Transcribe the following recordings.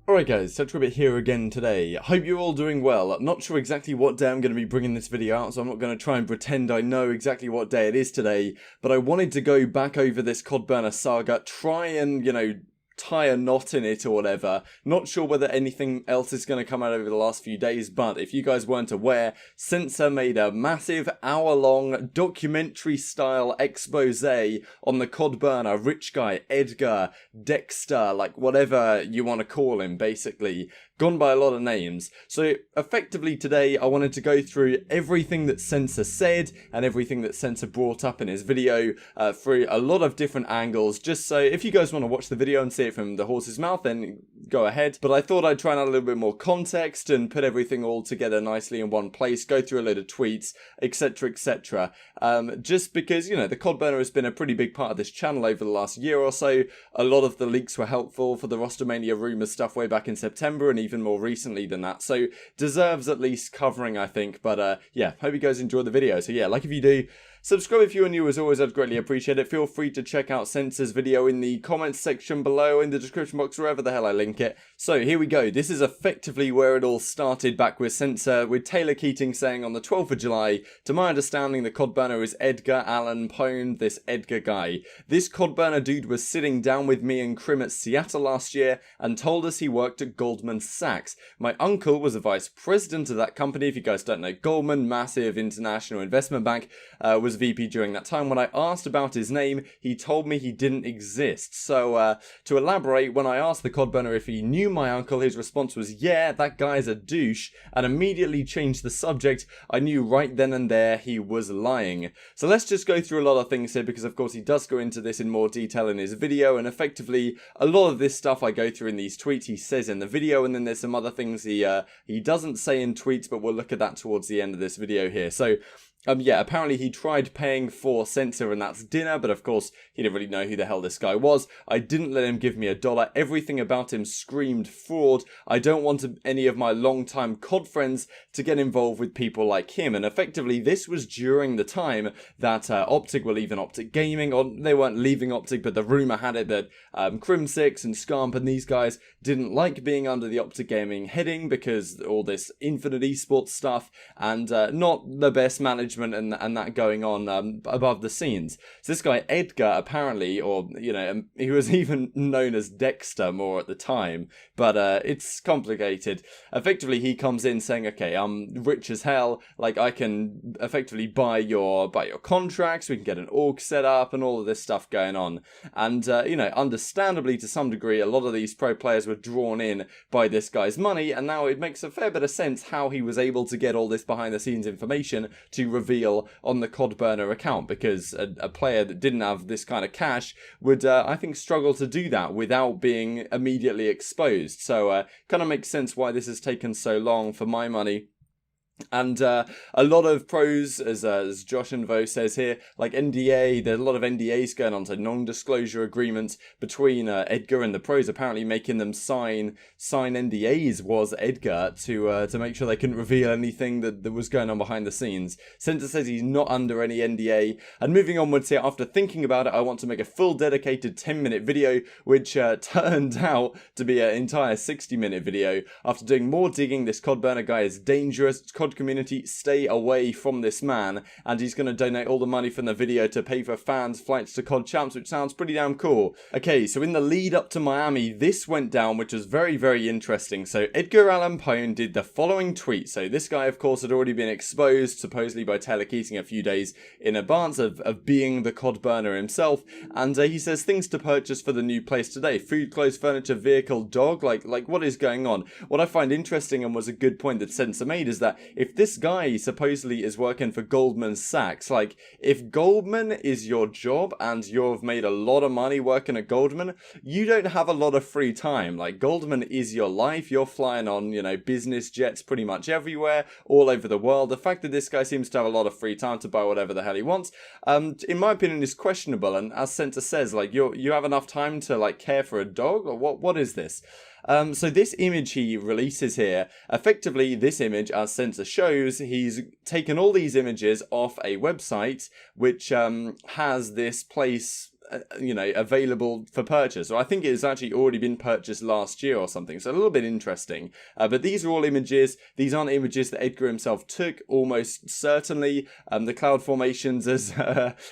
Alright guys, TJHaLy here again today. Hope you're all doing well. Not sure exactly what day I'm going to be bringing this video out, so I'm not going to try and pretend I know exactly what day it is today, but I wanted to go back over this CoDBurner saga, try and, tie a knot in it or whatever. Not sure whether anything else is going to come out over the last few days, but if you guys weren't aware, Censor made a massive hour-long documentary-style expose on the CoDBurner rich guy, Edgar, Dexter, like whatever you want to call him, basically. Gone by a lot of names. So effectively today I wanted to go through everything that Censor said and everything that Censor brought up in his video through a lot of different angles, just so if you guys want to watch the video and see it from the horse's mouth, then go ahead. But I thought I'd try and add a little bit more context and put everything all together nicely in one place, go through a load of tweets, etc, etc. Just because, the CoDBurner has been a pretty big part of this channel over the last year or so. A lot of the leaks were helpful for the Rostermania rumours stuff way back in September and even more recently than that, so deserves at least covering, I think. But yeah, hope you guys enjoy the video. So yeah, like if you do, subscribe if you are new, as always, I'd greatly appreciate it. Feel free to check out Censor's video in the comments section below, in the description box, wherever the hell I link it. So here we go. This is effectively where it all started, back with Censor, with Taylor Keating saying on the 12th of July, to my understanding the CoDBurner is Edgar Allan Poe, this Edgar guy. This CoDBurner dude was sitting down with me and Crim at Seattle last year and told us he worked at Goldman Sachs. My uncle was a vice president of that company. If you guys don't know, Goldman, massive international investment bank, was VP during that time. When I asked about his name, he told me he didn't exist. So to elaborate, when I asked the CoDBurner if he knew my uncle, his response was, yeah, that guy's a douche, and immediately changed the subject. I knew right then and there he was lying. So let's just go through a lot of things here, because of course he does go into this in more detail in his video, and effectively a lot of this stuff I go through in these tweets he says in the video, and then there's some other things he doesn't say in tweets, but we'll look at that towards the end of this video here. So yeah, apparently he tried paying for Censor and that's dinner, but of course he didn't really know who the hell this guy was. I didn't let him give me $1. Everything about him screamed fraud. I don't want any of my long-time COD friends to get involved with people like him. And effectively this was during the time that OpTic were leaving OpTic Gaming, or they weren't leaving OpTic, but the rumour had it that Crimsix and Scump and these guys didn't like being under the OpTic Gaming heading because all this infinite esports stuff and not the best management and that going on above the scenes. So this guy Edgar apparently, or he was even known as Dexter more at the time, but it's complicated. Effectively he comes in saying, okay, I'm rich as hell, like I can effectively buy your contracts, we can get an org set up and all of this stuff going on. And understandably to some degree a lot of these pro players were drawn in by this guy's money, and now it makes a fair bit of sense how he was able to get all this behind the scenes information to reveal on the CoDBurner account, because a player that didn't have this kind of cash would I think struggle to do that without being immediately exposed. So kind of makes sense why this has taken so long for my money. And a lot of pros, as Josh and Vo says here, like NDA, there's a lot of NDAs going on, so non-disclosure agreements between Edgar and the pros, apparently making them sign NDAs was Edgar to make sure they couldn't reveal anything that was going on behind the scenes. Censor says he's not under any NDA. And moving onwards here, after thinking about it, I want to make a full dedicated 10-minute video, which turned out to be an entire 60-minute video. After doing more digging, this CoDBurner guy is dangerous. COD community, stay away from this man, and he's going to donate all the money from the video to pay for fans' flights to COD champs, which sounds pretty damn cool. Okay, so in the lead up to Miami, this went down, which was very, very interesting. So Edgar Allan Poe did the following tweet. So this guy, of course, had already been exposed, supposedly by Taylor Keating a few days in advance of being the CoDBurner himself, and he says things to purchase for the new place today: food, clothes, furniture, vehicle, dog. Like what is going on? What I find interesting, and was a good point that Censor made, is that if this guy supposedly is working for Goldman Sachs, like if Goldman is your job and you've made a lot of money working at Goldman, you don't have a lot of free time. Like Goldman is your life. You're flying on, business jets pretty much everywhere, all over the world. The fact that this guy seems to have a lot of free time to buy whatever the hell he wants, in my opinion, is questionable. And as Censor says, like you have enough time to like care for a dog, or what is this? So this image he releases here, effectively this image, as Censor shows, he's taken all these images off a website which has this place available for purchase. Or I think it has actually already been purchased last year or something. So a little bit interesting. But these are all images. These aren't images that Edgar himself took, almost certainly. The cloud formations, as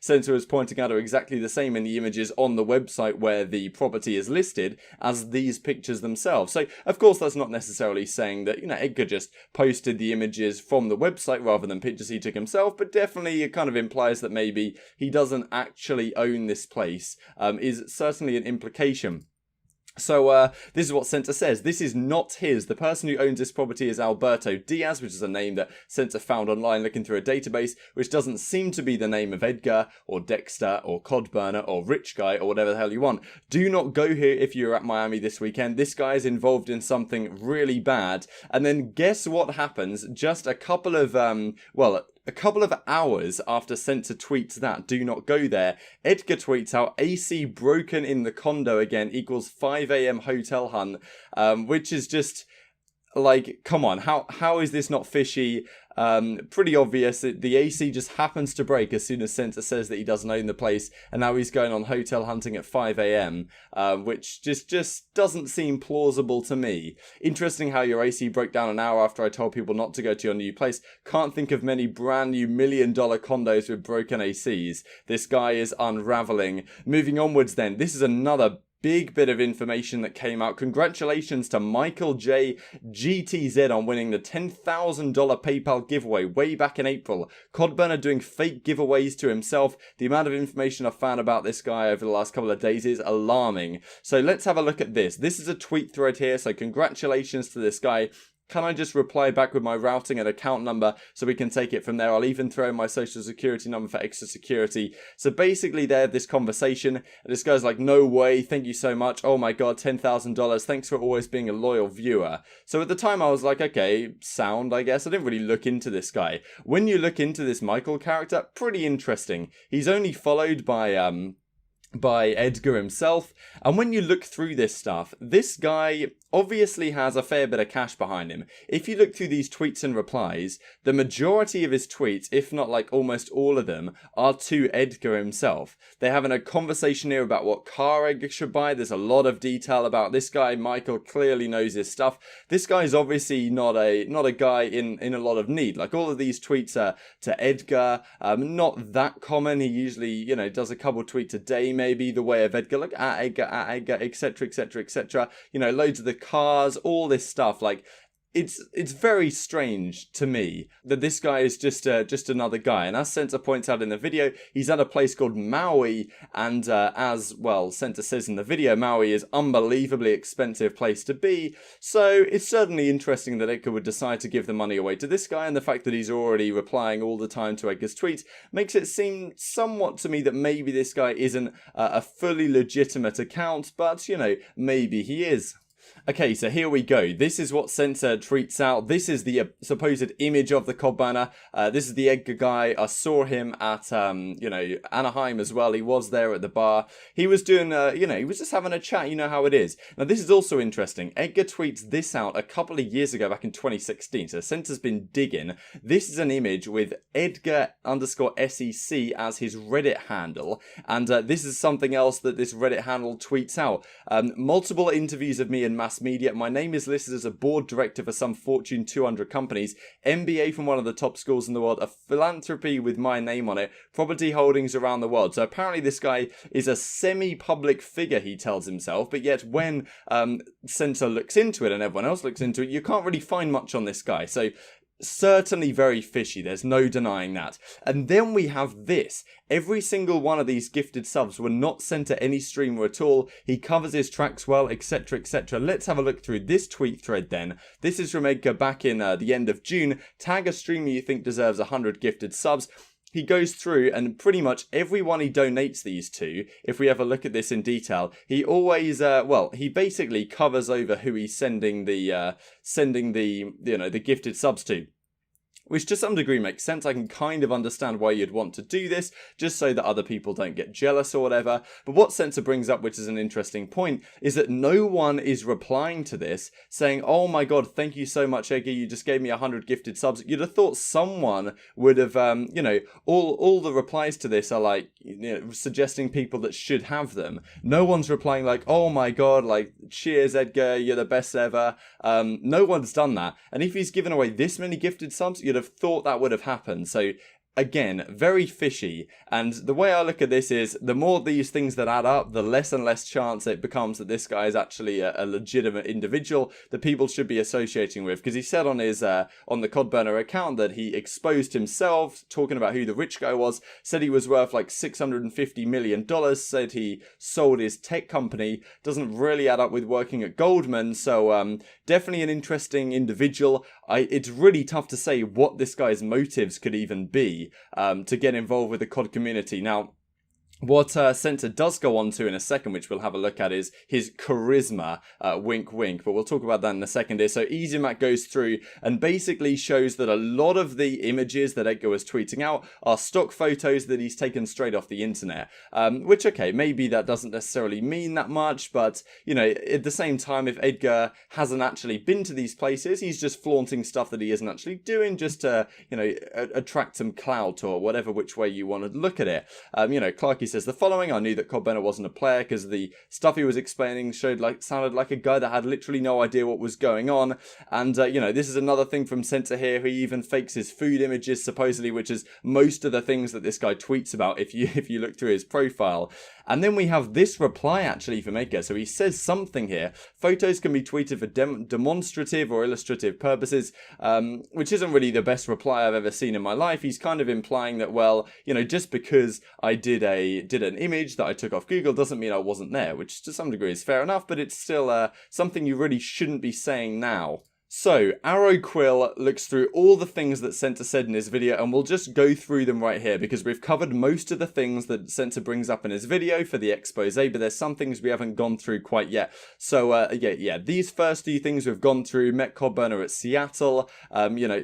Censor was pointing out, are exactly the same in the images on the website where the property is listed as these pictures themselves. So, of course, that's not necessarily saying that, Edgar just posted the images from the website rather than pictures he took himself, but definitely it kind of implies that maybe he doesn't actually own this place, is certainly an implication. So this is what Censor says. This is not his. The person who owns this property is Alberto Diaz, which is a name that Censor found online looking through a database, which doesn't seem to be the name of Edgar or Dexter or CoDBurner or Rich Guy or whatever the hell you want. Do not go here if you're at Miami this weekend. This guy is involved in something really bad. And then guess what happens just a couple of, a couple of hours after Censor tweets that, do not go there, Edgar tweets out, AC broken in the condo again equals 5 a.m. hotel hunt, which is just, like, come on, how is this not fishy? Pretty obvious that the AC just happens to break as soon as Censor says that he doesn't own the place, and now he's going on hotel hunting at 5 a.m, which just doesn't seem plausible to me. Interesting how your AC broke down an hour after I told people not to go to your new place. Can't think of many brand new $1 million condos with broken ACs. This guy is unraveling. Moving onwards then, this is another big bit of information that came out. Congratulations to Michael J. GTZ on winning the $10,000 PayPal giveaway way back in April. CoDBurner doing fake giveaways to himself. The amount of information I've found about this guy over the last couple of days is alarming. So let's have a look at this. This is a tweet thread here, so congratulations to this guy. Can I just reply back with my routing and account number so we can take it from there? I'll even throw in my social security number for extra security. So basically they had this conversation and this guy's like, no way, thank you so much. Oh my god, $10,000. Thanks for always being a loyal viewer. So at the time I was like, okay, sound, I guess. I didn't really look into this guy. When you look into this Michael character, pretty interesting. He's only followed by Edgar himself, and when you look through this stuff, this guy obviously has a fair bit of cash behind him. If you look through these tweets and replies, the majority of his tweets, if not like almost all of them, are to Edgar himself. They're having a conversation here about what car Edgar should buy. There's a lot of detail about this guy. Michael clearly knows his stuff. This guy's obviously not a guy in a lot of need. Like all of these tweets are to Edgar, not that common. He usually, does a couple tweets a day, maybe, the way of Edgar, like at Edgar, etc, etc, etc. Loads of the cars, all this stuff. Like, it's very strange to me that this guy is just another guy. And as Censor points out in the video, he's at a place called Maui, and as well, Censor says in the video, Maui is unbelievably expensive place to be. So it's certainly interesting that Edgar would decide to give the money away to this guy, and the fact that he's already replying all the time to Edgar's tweets makes it seem somewhat to me that maybe this guy isn't a fully legitimate account, but maybe he is. Okay, so here we go. This is what Censor tweets out. This is the supposed image of the CoDBurner. This is the Edgar guy. I saw him at, Anaheim as well. He was there at the bar. He was doing, he was just having a chat. You know how it is. Now, this is also interesting. Edgar tweets this out a couple of years ago, back in 2016. So Censor's been digging. This is an image with Edgar_SEC as his Reddit handle. And this is something else that this Reddit handle tweets out. Multiple interviews of me in mass media. My name is listed as a board director for some Fortune 200 companies, MBA from one of the top schools in the world, a philanthropy with my name on it, property holdings around the world. So apparently this guy is a semi-public figure, he tells himself, but yet when Censor looks into it and everyone else looks into it, you can't really find much on this guy. So certainly very fishy, there's no denying that. And then we have this. Every single one of these gifted subs were not sent to any streamer at all. He covers his tracks well, etc, etc. Let's have a look through this tweet thread then. This is from Edgar back in the end of June. Tag a streamer you think deserves 100 gifted subs. He goes through and pretty much everyone he donates these to, if we have a look at this in detail, he always, he basically covers over who he's sending the, the gifted subs to. which to some degree makes sense. I can kind of understand why you'd want to do this, just so that other people don't get jealous or whatever. But what Censor brings up, which is an interesting point, is that no one is replying to this saying, oh my god, thank you so much, Edgar, you just gave me 100 gifted subs. You'd have thought someone would have, all the replies to this are like, suggesting people that should have them. No one's replying like, oh my god, like, cheers Edgar, you're the best ever. No one's done that. And if he's given away this many gifted subs, you'd have thought that would have happened. So again, very fishy, and the way I look at this is the more these things that add up, the less and less chance it becomes that this guy is actually a legitimate individual that people should be associating with, because he said on his on the CoDBurner account that he exposed himself, talking about who the rich guy was, said he was worth like $650 million, said he sold his tech company. Doesn't really add up with working at Goldman, so definitely an interesting individual. It's really tough to say what this guy's motives could even be to get involved with the COD community. Now, what Censor does go on to in a second, which we'll have a look at, is his charisma, wink wink, but we'll talk about that in a second here. So EasyMac goes through and basically shows that a lot of the images that Edgar was tweeting out are stock photos that he's taken straight off the internet, which, okay, maybe that doesn't necessarily mean that much, but, at the same time, if Edgar hasn't actually been to these places, he's just flaunting stuff that he isn't actually doing just to, attract some clout or whatever which way you want to look at it. Clarky says the following: I knew that CoDBurner wasn't a player because the stuff he was explaining sounded like a guy that had literally no idea what was going on. And this is another thing from Censor here. He even fakes his food images supposedly, which is most of the things that this guy tweets about if you look through his profile. And then we have this reply actually from Edgar. So he says something here. Photos can be tweeted for demonstrative or illustrative purposes, which isn't really the best reply I've ever seen in my life. He's kind of implying that, well, just because I did an image that I took off Google doesn't mean I wasn't there, which to some degree is fair enough, but it's still something you really shouldn't be saying now. So, Arrow Quill looks through all the things that Censor said in his video, and we'll just go through them right here, because we've covered most of the things that Censor brings up in his video for the expose, but there's some things we haven't gone through quite yet. So, these first few things we've gone through: met CoDBurner at Seattle,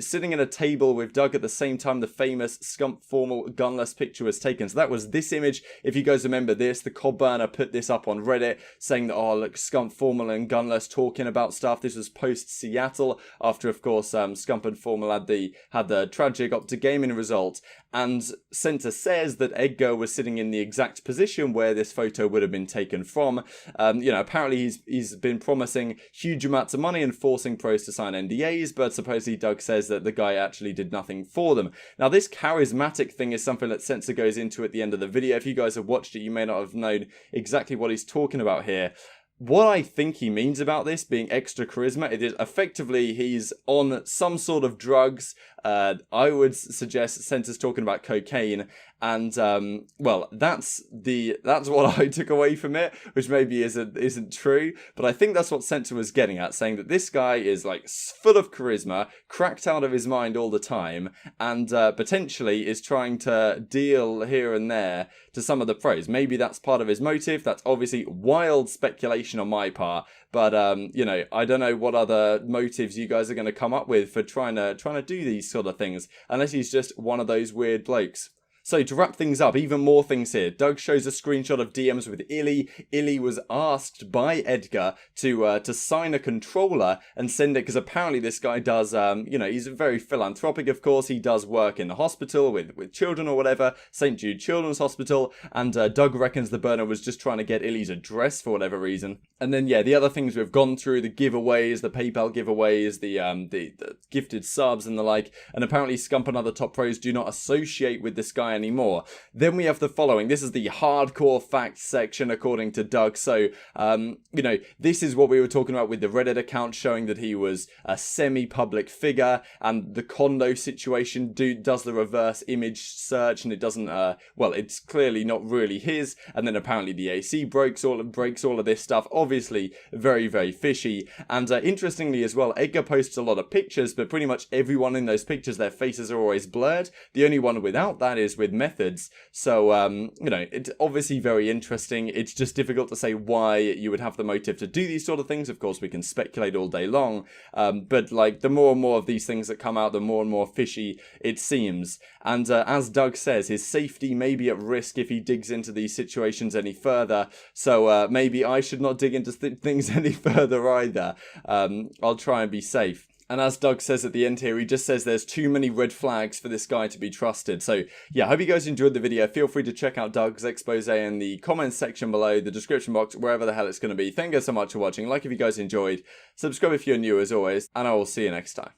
sitting at a table with Doug at the same time the famous Scump formal gunless picture was taken. So that was this image. If you guys remember this, the CoDBurner put this up on Reddit, saying that, oh, look, Scump formal and gunless talking about stuff. This was post-Seattle. After, of course, Scump and Formal had the tragic OpTic gaming result, and Censor says that Edgar was sitting in the exact position where this photo would have been taken from. Apparently he's been promising huge amounts of money and forcing pros to sign NDAs, but supposedly Doug says that the guy actually did nothing for them. Now, this charismatic thing is something that Censor goes into at the end of the video. If you guys have watched it, you may not have known exactly what he's talking about here. What I think he means about this being extra charisma, it is effectively he's on some sort of drugs. I would suggest Censor's talking about cocaine, and that's what I took away from it, which maybe isn't true, but I think that's what Censor was getting at, saying that this guy is like full of charisma, cracked out of his mind all the time, and potentially is trying to deal here and there to some of the pros. Maybe that's part of his motive. That's obviously wild speculation on my part, but I don't know what other motives you guys are going to come up with for trying to do these sort of things, unless he's just one of those weird blokes. So to wrap things up, even more things here. Doug shows a screenshot of DMs with Illy. Illy was asked by Edgar to sign a controller and send it, because apparently this guy does, he's very philanthropic, of course. He does work in the hospital with children or whatever, St. Jude Children's Hospital, and Doug reckons the burner was just trying to get Illy's address for whatever reason. And then, the other things we've gone through, the giveaways, the PayPal giveaways, the gifted subs and the like, and apparently Scump and other top pros do not associate with this guy anymore. Then we have the following. This is the hardcore facts section according to Doug. So, this is what we were talking about with the Reddit account showing that he was a semi-public figure, and the condo situation does the reverse image search, and it doesn't, it's clearly not really his, and then apparently the AC breaks all of this stuff. Obviously, very, very fishy. And interestingly as well, Edgar posts a lot of pictures, but pretty much everyone in those pictures, their faces are always blurred. The only one without that is with with methods. So, you know, it's obviously very interesting. It's just difficult to say why you would have the motive to do these sort of things. Of course, we can speculate all day long, but like the more and more of these things that come out, the more and more fishy it seems. And as Doug says, his safety may be at risk if he digs into these situations any further. So maybe I should not dig into things any further either. I'll try and be safe. And as Doug says at the end here, he just says there's too many red flags for this guy to be trusted. So yeah, I hope you guys enjoyed the video. Feel free to check out Doug's expose in the comments section below, the description box, wherever the hell it's going to be. Thank you so much for watching. Like if you guys enjoyed, subscribe if you're new as always, and I will see you next time.